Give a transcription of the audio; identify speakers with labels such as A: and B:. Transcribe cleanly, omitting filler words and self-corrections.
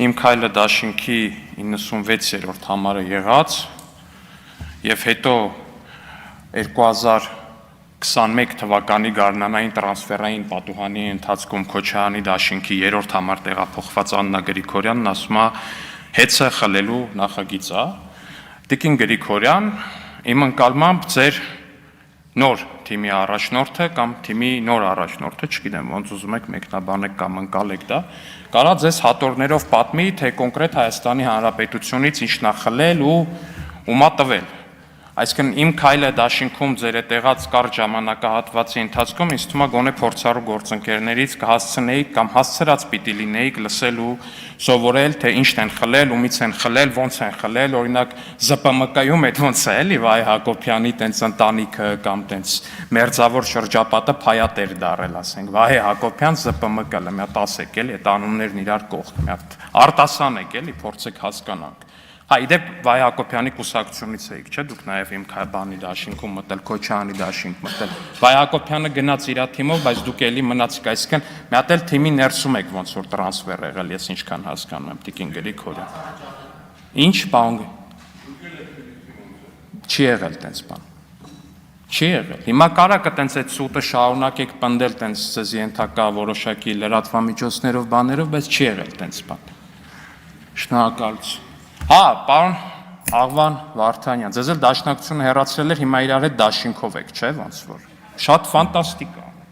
A: Իմ քայլը դաշինքի 96-րդ համարը եղած եւ հետո 2021 թվականի գարնանային տրանսֆերային պատուհանի ընթացքում Քոչարյանի դաշինքի 3-րդ համար տեղափոխված Աննա Գրիգորյանն ասում է հեծը խլելու նախագիծ է։ Տիկին Գրիգորյան, իմ ընկալմամբ ձեր նոր թիմի առաջնորդը կամ թիմի նոր առաջնորդը, չգիտեմ, ոնց ուզում եք մեկնաբանեք կամ ընկալեք դա, կարա ձեզ հատորներով պատմի, թե կոնկրետ Հայաստանի Հանրապետությունից ինչն է խլել ու ումա տվել։ Այսինքն իմ քայլը դաշինքում ձեր ետեղած կարճ ժամանակահատվածի ընթացքում ինձ թվում է գոնե փորձառու գործընկերներից կհասցնեիք կամ հասցրած պիտի լինեիք լսել ու սովորել, թե ինչն են խլել, ումից են խլել, ոնց են խլել, օրինակ ԶՊՄԿ-ում այդ ոնց է էլի Վահե Հակոբյանի տենց ընտանիքը կամ տենց մերձավոր շրջապատը փայատեր դարել, ասենք Վահե Հակոբյան ԶՊՄԿ-ը, մի հատ ասեք էլի, այդ անուններն իրար կողք, մի հատ արտասանեք էլի, փորձեք հասկանանք։ Հա, իդեպ Վահե Հակոբյանի կուսակցությունից էիք, չէ՞, դուք նաև իմ բանի դաշինքում մտել, Քոչարյանի դաշինք մտել։ Վահե Հակոբյանը գնաց իր թիմով, բայց դուք էլի մնացիք, այսինքն մի հատ էլ թիմի ներսում եք ոնց որ տրանսֆեր եղել, ես ինչքան հասկանում եմ, Տիկին Գրիգորյան։ Ինչ բան։ Չի եղել տենց բան։ Չի եղել։ Հիմա կարա տենց այդ սուտը շարունակեք պնդել տենց ձեզ ենթակա որոշակի լրատվամիջոցներով, բաներով, բայց չի եղել տենց բան։ Շնորհակալություն։ Հա, պարոն Աղվան Վարդանյան, ձեզ էլ դաշնակցությունը հեռացրել էր, հիմա իրար հետ դաշինքով եք, չէ՞, ոնց որ։ Շատ ֆանտաստիկ է։